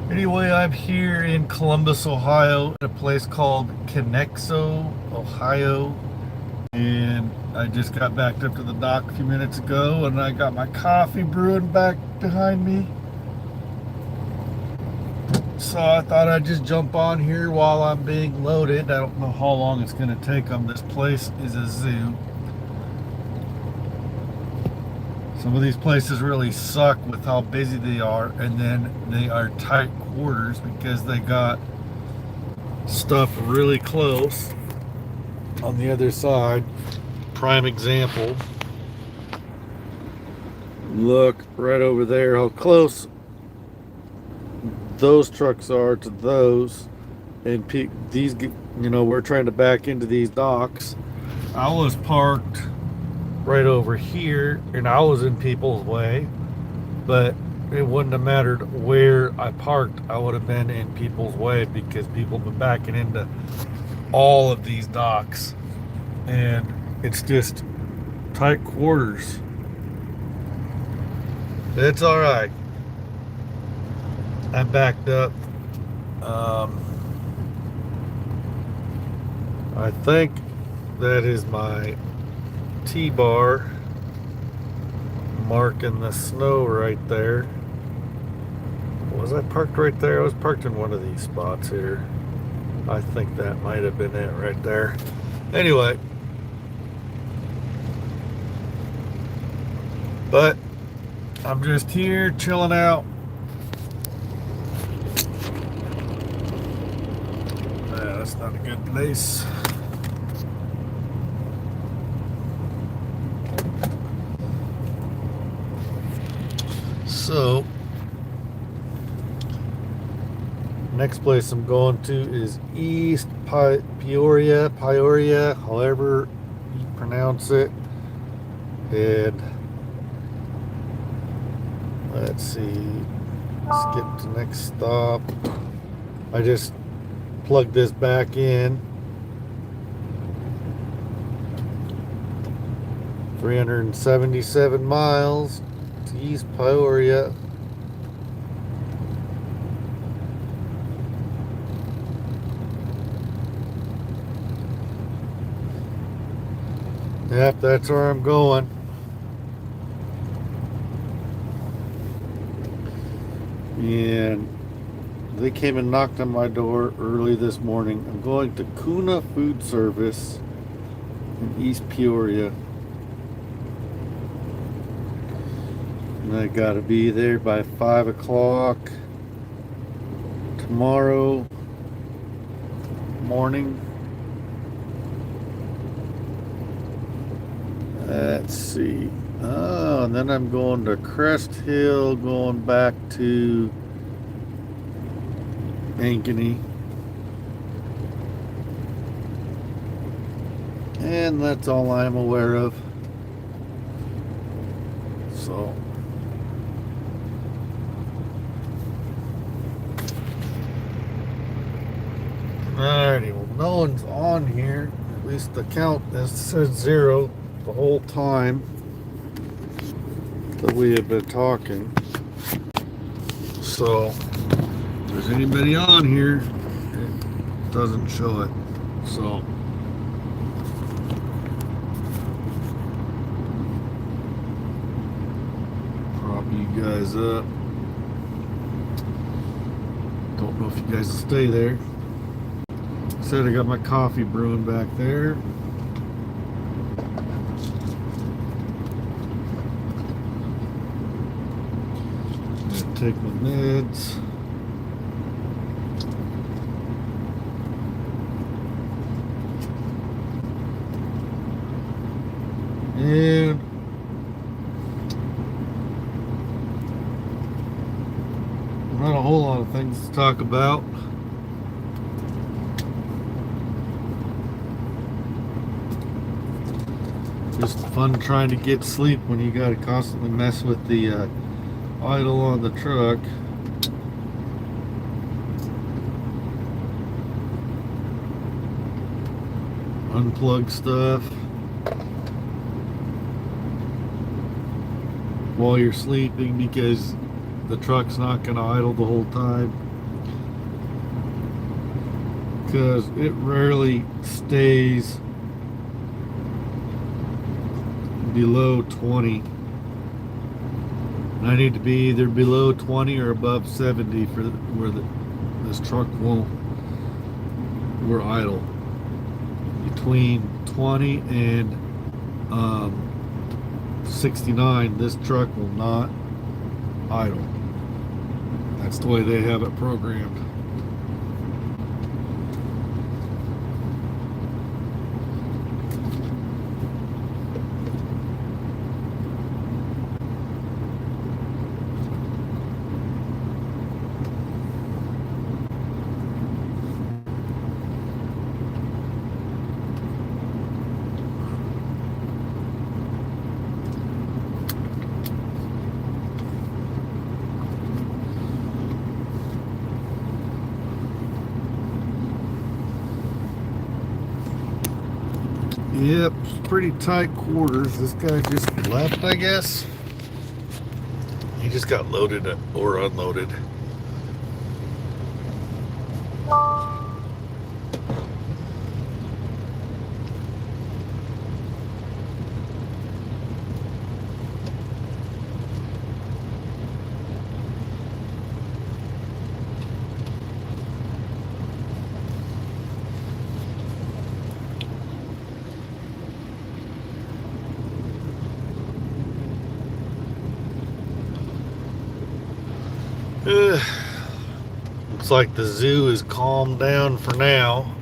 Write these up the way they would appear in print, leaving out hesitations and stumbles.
Anyway, I'm here in Columbus, Ohio, at a place called Conexo, Ohio. And I just got backed up to the dock a few minutes ago, and I got my coffee brewing back behind me. So I thought I'd just jump on here while I'm being loaded. I don't know how long it's going to take them. This place is a zoo. Some of these places really suck with how busy they are, and then they are tight quarters because they got stuff really close on the other side. Prime example, look right over there how close those trucks are to those, and these, we're trying to back into these docks. I was parked right over here and I was in people's way, but it wouldn't have mattered where I parked. I would have been in people's way because people have been backing into all of these docks, and it's just tight quarters. It's all right. I'm backed up. I think that is my T-bar marking the snow right there. Was I parked right there? I was parked in one of these spots here. I think that might have been it right there. Anyway, but I'm just here chilling out. That's not a good place. So, next place I'm going to is East Peoria, however you pronounce it. And let's see, skip to next stop. I just plugged this back in. 377 miles to East Peoria. Yep, that's where I'm going. And they came and knocked on my door early this morning. I'm going to Kuna Food Service in East Peoria. And I gotta be there by 5 o'clock tomorrow morning. Let's see. Oh, and then I'm going to Crest Hill, going back to Ankeny. And that's all I'm aware of. So, alrighty, well, no one's on here. At least the count that says 0 the whole time that we have been talking. So, if there's anybody on here, it doesn't show it. So, prop you guys up. Don't know if you guys will stay there. Said I got my coffee brewing back there. Take my meds. And not a whole lot of things to talk about. Just fun trying to get sleep when you gotta constantly mess with the idle on the truck. Unplug stuff. while you're sleeping, because the truck's not going to idle the whole time, because it rarely stays below 20. I need to be either below 20 or above 70 for where this truck won't, we're idle. Between 20 and 69, this truck will not idle. That's the way they have it programmed. Yep, pretty tight quarters. This guy just left, I guess. He just got loaded or unloaded. Looks like the zoo is calmed down for now.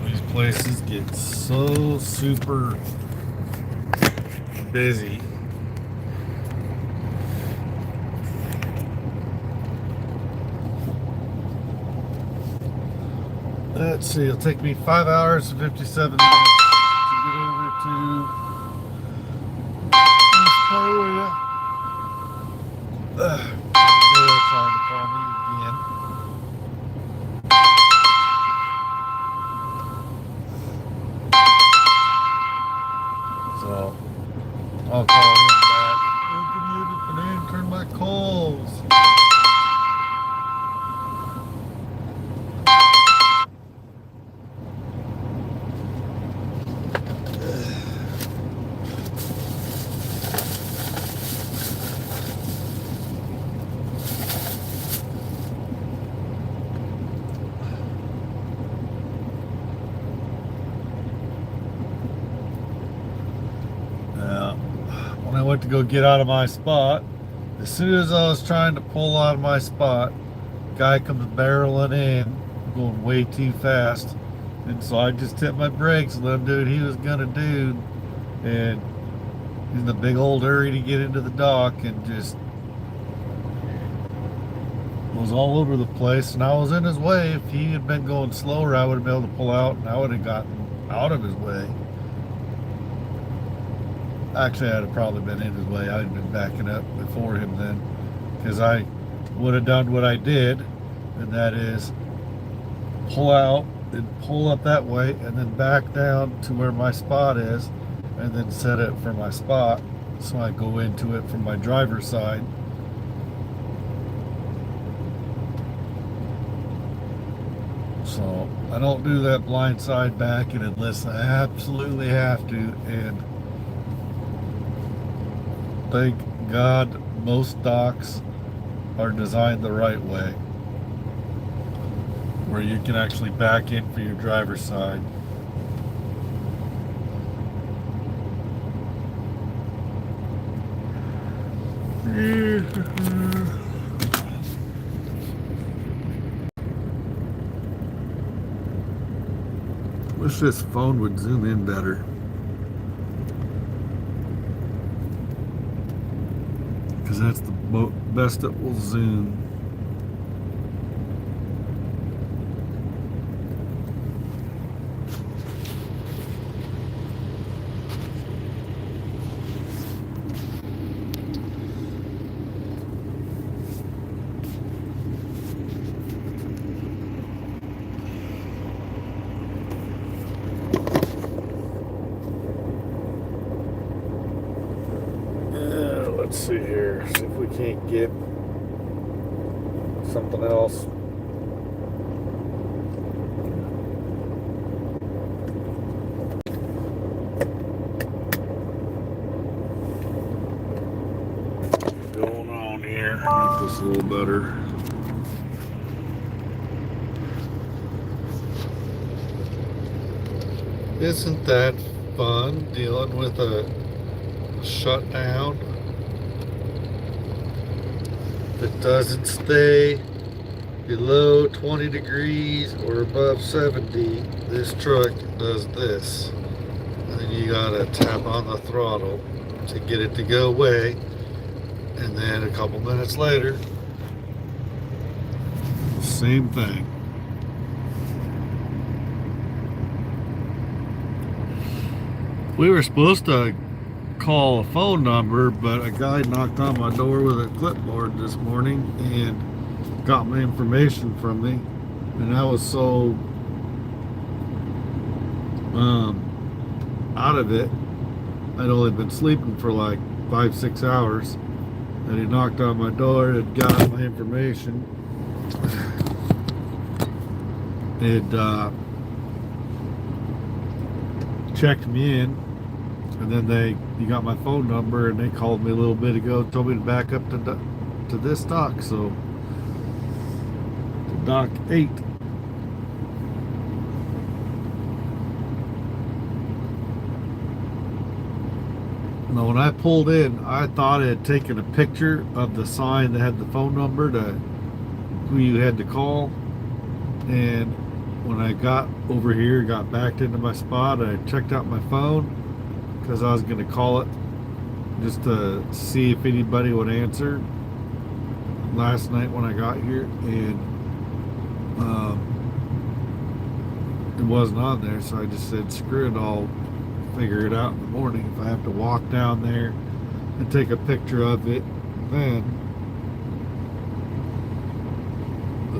These places get so super busy. Let's see, it'll take me 5 hours and 57 minutes to get over to Peoria. They're trying to call me again. So I'll call him back. I didn't turn my calls. When I went to go get out of my spot, as soon as I was trying to pull out of my spot, guy comes barreling in, going way too fast. And so I just hit my brakes and let him do what he was gonna do. And he's in a big old hurry to get into the dock and just was all over the place. And I was in his way. If he had been going slower, I would have been able to pull out and I would have gotten out of his way. Actually, I'd have probably been in his way. I'd have been backing up before him then, because I would have done what I did, and that is pull out and pull up that way and then back down to where my spot is and then set it for my spot so I go into it from my driver's side. So I don't do that blind side backing unless I absolutely have to. And thank God most docks are designed the right way, where you can actually back in for your driver's side. Wish this phone would zoom in better, because that's the best it will zoom. Let's see here. See if we can't get something else. Going on here. Make this a little better. Isn't that fun dealing with a shutdown? It doesn't stay below 20 degrees or above 70. This truck does this. And then you gotta tap on the throttle to get it to go away. And then a couple minutes later, same thing. We were supposed to call a phone number, but a guy knocked on my door with a clipboard this morning and got my information from me, and I was so out of it. I'd only been sleeping for like 5-6 hours, and he knocked on my door and got my information. It checked me in, and then he got my phone number, and they called me a little bit ago, told me to back up to this dock, so to dock 8. Now, when I pulled in, I thought I had taken a picture of the sign that had the phone number to who you had to call, and when I got over here, got backed into my spot, I checked out my phone because I was going to call it just to see if anybody would answer last night when I got here, and it wasn't on there, so I just said screw it, I'll figure it out in the morning. If I have to walk down there and take a picture of it, then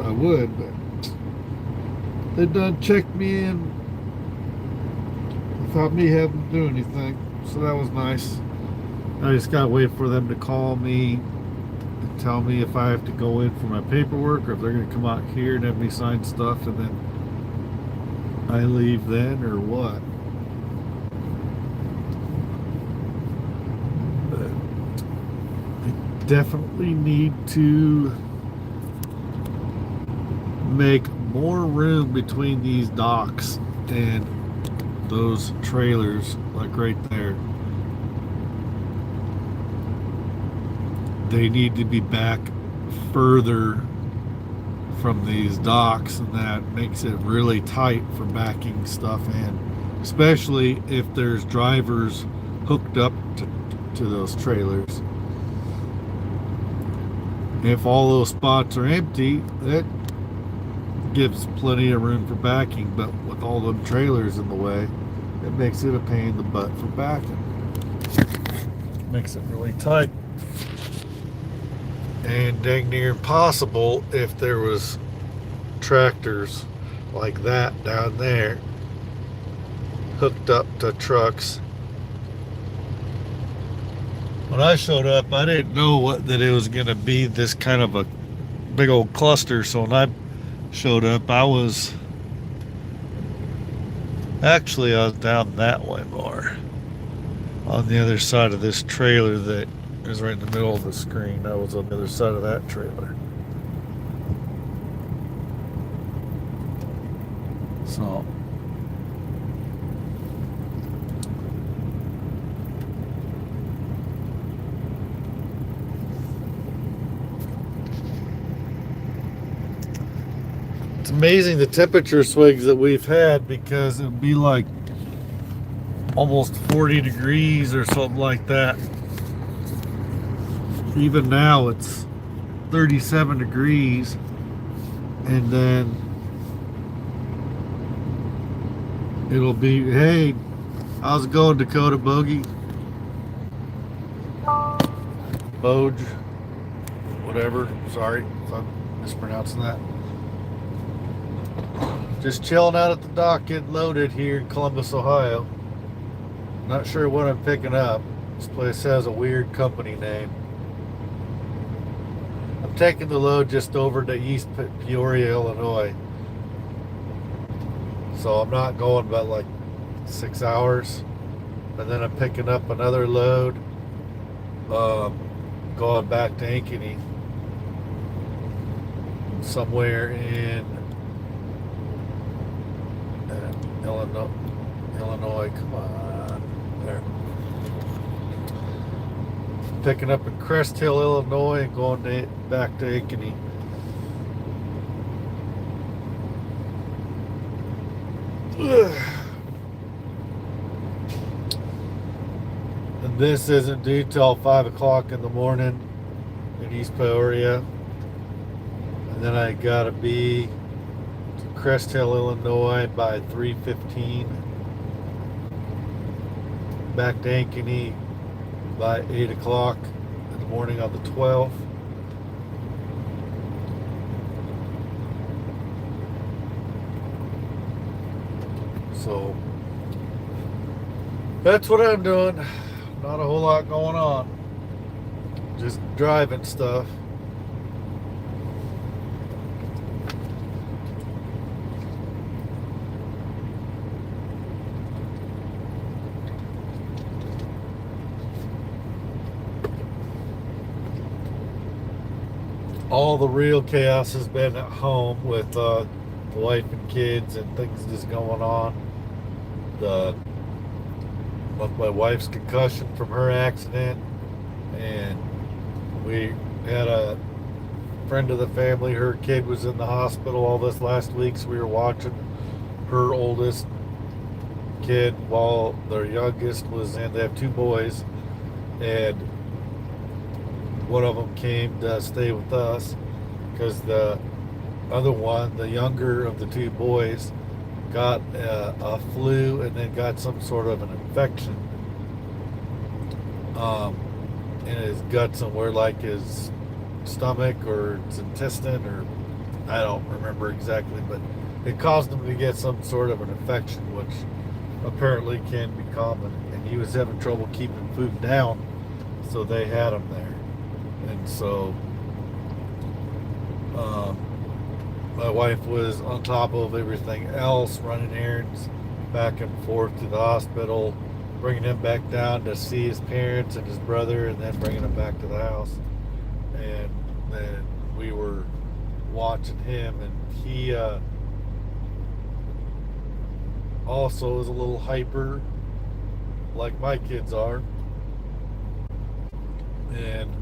I would, but they done checked me in without me having to do anything, so that was nice. I just gotta wait for them to call me and tell me if I have to go in for my paperwork or if they're gonna come out here and have me sign stuff and then I leave then, or what. But I definitely need to make more room between these docks and those trailers, like right there. They need to be back further from these docks, and that makes it really tight for backing stuff in, especially if there's drivers hooked up to those trailers. If all those spots are empty, that gives plenty of room for backing, but with all them trailers in the way, it makes it a pain in the butt for backing. Makes it really tight. And dang near impossible if there was tractors like that down there hooked up to trucks. When I showed up, I didn't know that it was going to be this kind of a big old cluster, so when I showed up, I was down that way more, on the other side of this trailer that is right in the middle of the screen. I was on the other side of that trailer. So it's amazing the temperature swings that we've had, because it would be like almost 40 degrees or something like that. Even now it's 37 degrees, and then it'll be, hey, how's it going, Dakota Bogey? Boge, whatever, sorry if I'm mispronouncing that. Just chilling out at the dock, getting loaded here in Columbus, Ohio. Not sure what I'm picking up. This place has a weird company name. taking the load just over to East Peoria, Illinois. So I'm not going but like 6 hours. And then I'm picking up another load, going back to Ankeny, somewhere in Illinois. Come on, there. Picking up in Crest Hill, Illinois, and going back to Ankeny. And this isn't due till 5 o'clock in the morning in East Peoria. And then I gotta be to Crest Hill, Illinois by 3:15. Back to Ankeny by 8 o'clock in the morning on the 12th. So that's what I'm doing. Not a whole lot going on. Just driving stuff. All the real chaos has been at home with the wife and kids and things just going on. With my wife's concussion from her accident, and we had a friend of the family, her kid was in the hospital all this last week, so we were watching her oldest kid while their youngest was in. They have two boys, and one of them came to stay with us because the other one, the younger of the two boys, got a flu and then got some sort of an infection in his gut somewhere, like his stomach or his intestine, or I don't remember exactly, but it caused him to get some sort of an infection, which apparently can be common, and he was having trouble keeping food down, so they had him there. And so my wife was on top of everything else, running errands back and forth to the hospital, bringing him back down to see his parents and his brother, and then bringing him back to the house. And then we were watching him, and he also is a little hyper, like my kids are. And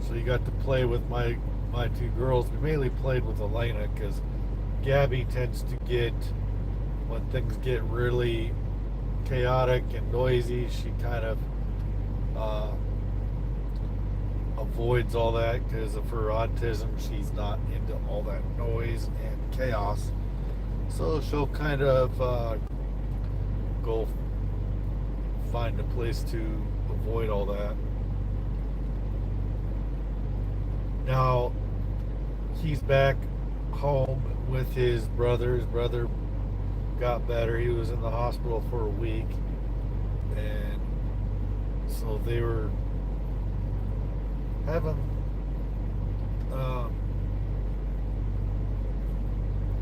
so you got to play with my two girls. We mainly played with Elena because Gabby tends to get, when things get really chaotic and noisy, she kind of avoids all that because of her autism. She's not into all that noise and chaos, so she'll kind of go find a place to avoid all that. Now he's back home with his brother. His brother got better. He was in the hospital for a week, and so they were having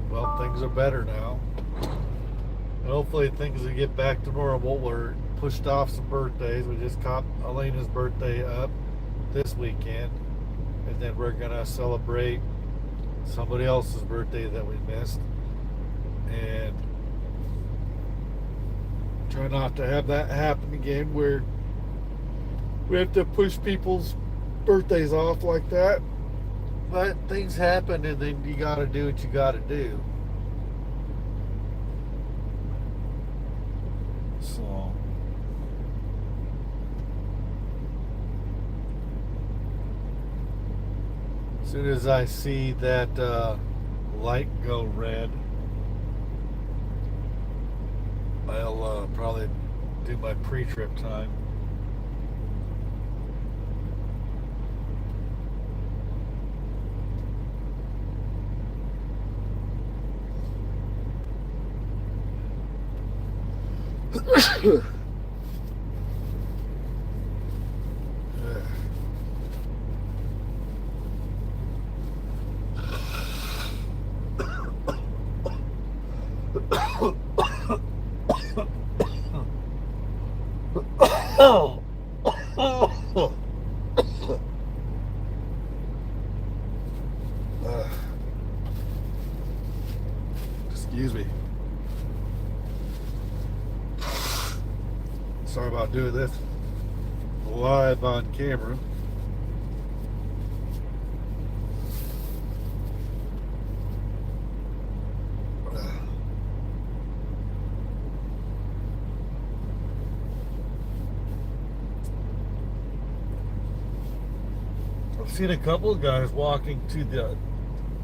well, things are better now, and hopefully things will get back to normal. We're pushed off some birthdays. We just caught Elena's birthday up this weekend, and then we're gonna celebrate somebody else's birthday that we missed, and try not to have that happen again where we have to push people's birthdays off like that. But things happen, and then you gotta do what you gotta do. So as soon as I see that light go red, I'll probably do my pre-trip time. Oh. Excuse me. Sorry about doing this live on camera. I've seen a couple of guys walking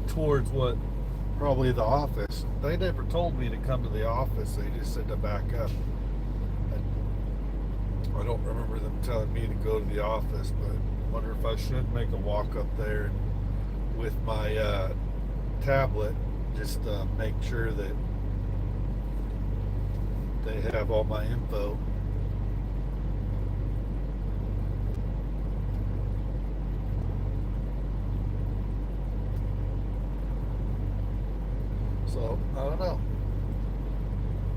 towards what probably the office. They never told me to come to the office. They just said to back up. I don't remember them telling me to go to the office, but I wonder if I should make a walk up there with my tablet, just make sure that they have all my info. So, I don't know.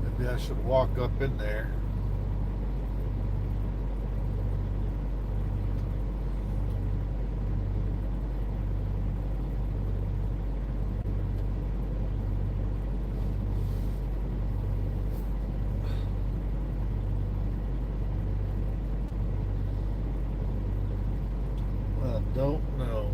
Maybe I should walk up in there. I don't know.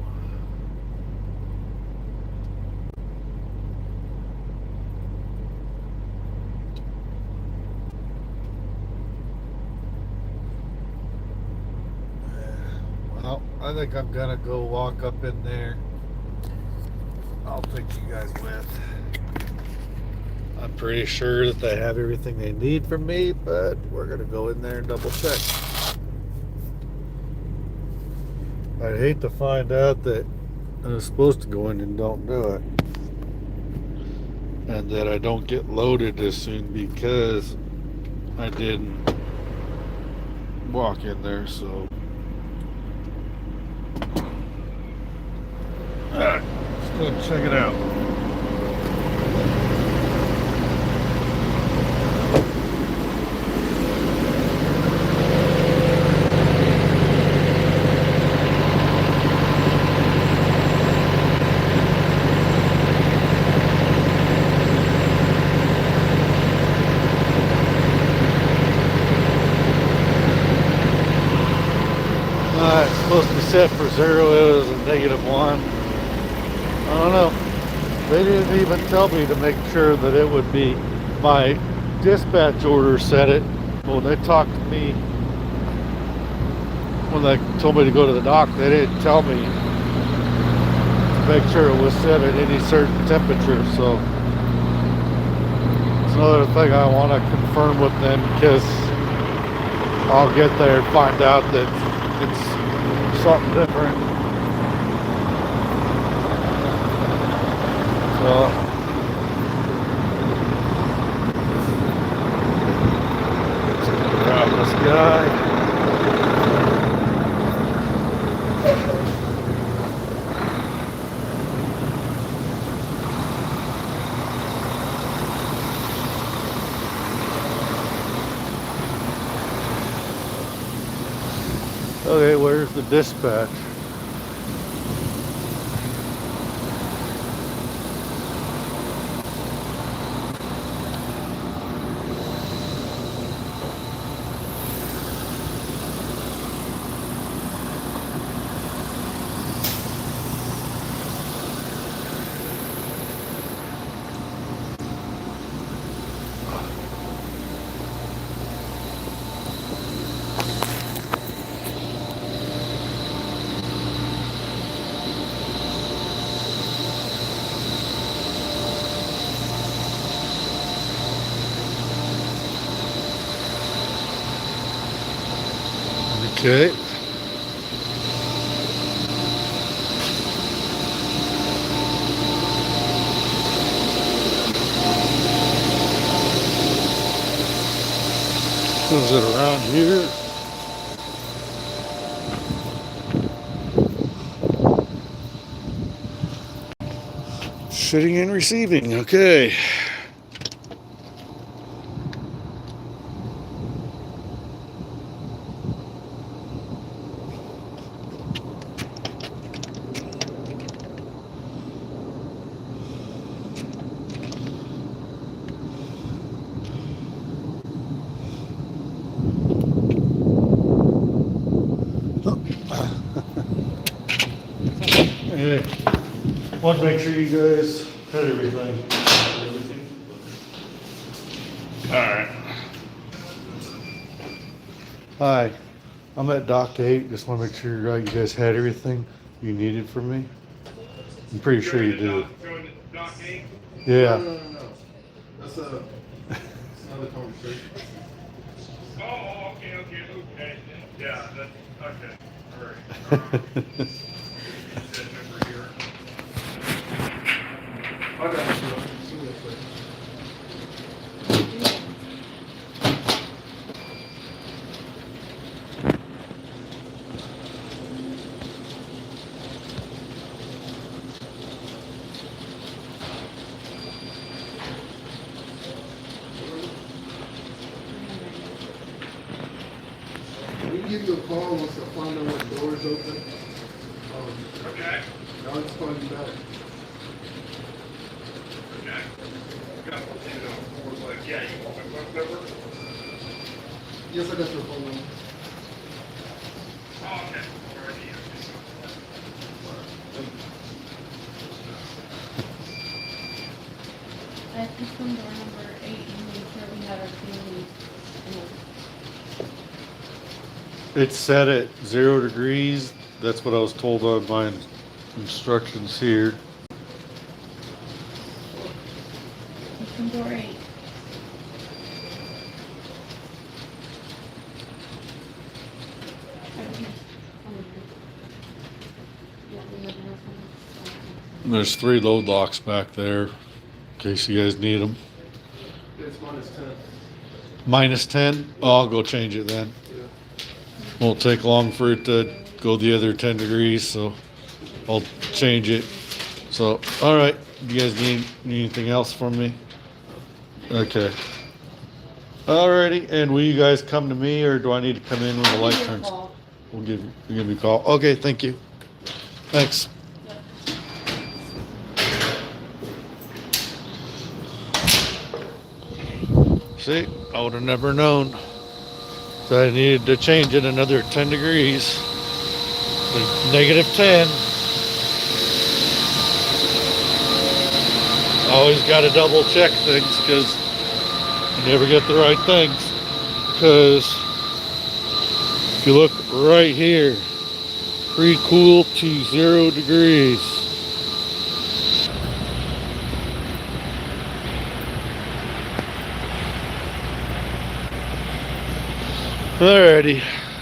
Well, I think I'm gonna go walk up in there. I'll take you guys with. I'm pretty sure that they have everything they need from me, but we're gonna go in there and double check. I'd hate to find out that I was supposed to go in and don't do it, and that I don't get loaded as soon because I didn't walk in there. So alright, let's go and check it out. It's supposed to be set for 0. It was a -1. I don't know. They didn't even tell me to make sure that it would be my dispatch order set it. When they talked to me, when they told me to go to the dock, they didn't tell me to make sure it was set at any certain temperature. So it's another thing I want to confirm with them, because I'll get there and find out that it's something different. So check out this guy. Okay, where's the dispatch? Okay. Is it around here? Sitting and receiving. Okay. Hey, want to make sure you guys had everything. Alright. Hi, I'm at Dock 8. Just want to make sure you guys had everything you needed from me. I'm pretty sure you did. Dock 8? Yeah. No. That's another conversation. Oh, okay. Yeah, that's okay. All right. That number here. I got you. See you later. We can give you a call once I find out what door is open. Okay. I'll just call you back. Okay. Got yeah, you want my phone number? Yes, I got your phone number. Oh, okay. All right, yeah. At system door number 8, and make sure we have our ceiling in order. It's set at 0 degrees. That's what I was told on my instructions here. System door 8. There's 3 load locks back there, in case you guys need them. It's -10. -10? Oh, I'll go change it then. Yeah. Won't take long for it to go the other 10 degrees, so I'll change it. So, all right. You guys need anything else from me? Okay. Alrighty. And will you guys come to me, or do I need to come in when the light turns? We'll give me a call. Okay. Thank you. Thanks. See, I would have never known that I needed to change it another 10 degrees. -10. Always got to double check things because you never get the right things. Because if you look right here, pre-cool to 0 degrees. Alrighty,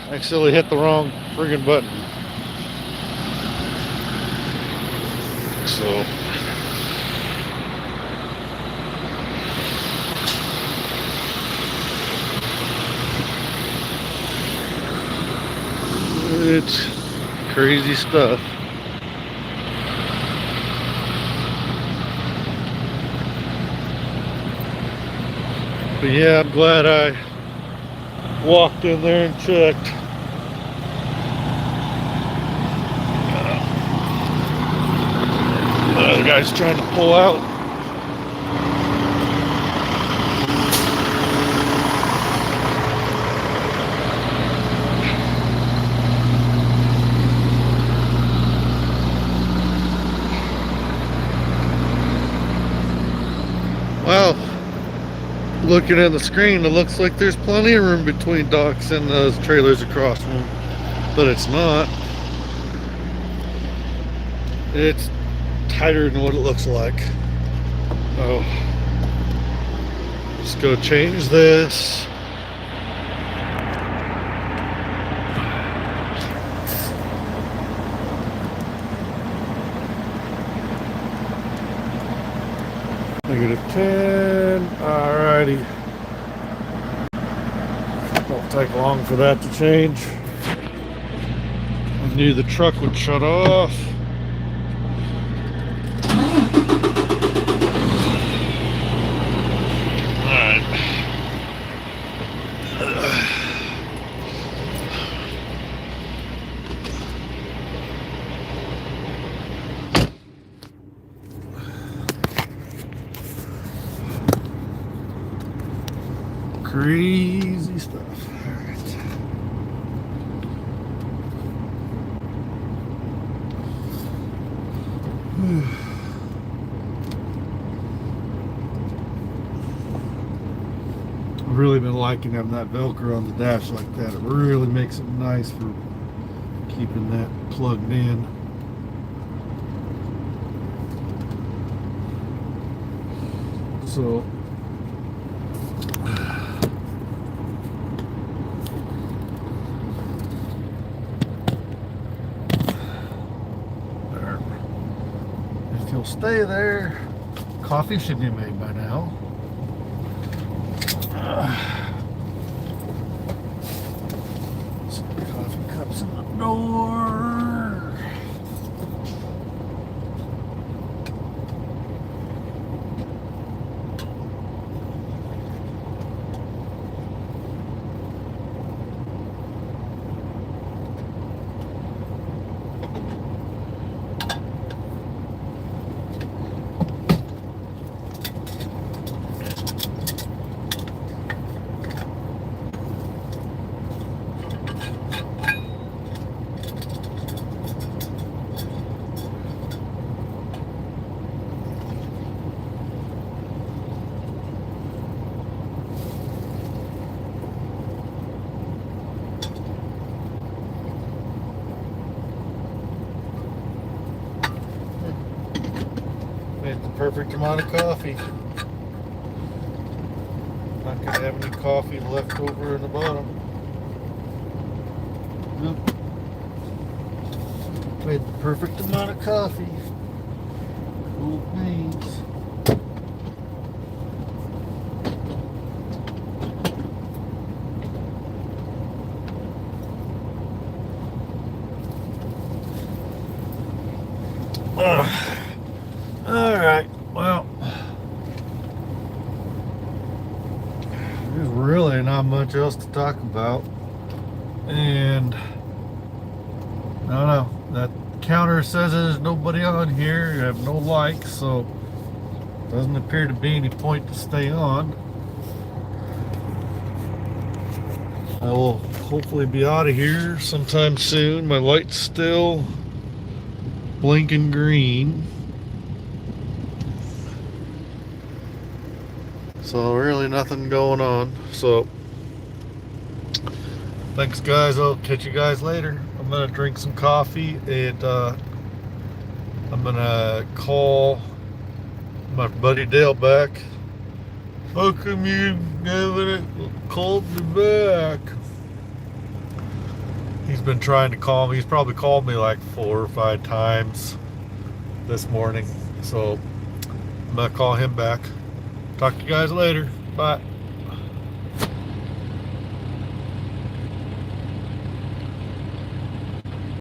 I accidentally hit the wrong friggin' button. So it's crazy stuff. But yeah, I'm glad I walked in there and checked. The other guy's trying to pull out. Well, looking at the screen, it looks like there's plenty of room between docks and those trailers across from them, but it's not. It's tighter than what it looks like. Oh, let's go change this. -10. Alrighty. Won't take long for that to change. I knew the truck would shut off. Alright. Crazy stuff. All right. I've really been liking having that Velcro on the dash like that. It really makes it nice for keeping that plugged in. So there. If you'll stay there, coffee should be made by now. Some coffee cups in the door. Made the perfect amount of coffee. Not gonna have any coffee left over in the bottom. Nope. Made the perfect amount of coffee. Cool beans. All right, well, there's really not much else to talk about, and I don't know, that counter says there's nobody on here. You have no likes, so doesn't appear to be any point to stay on. I will hopefully be out of here sometime soon. My light's still blinking green. So really nothing going on. So thanks guys, I'll catch you guys later. I'm gonna drink some coffee and I'm gonna call my buddy Dale back. How come you haven't called me back? He's been trying to call me. He's probably called me like 4 or 5 times this morning. So I'm gonna call him back. Talk to you guys later. Bye.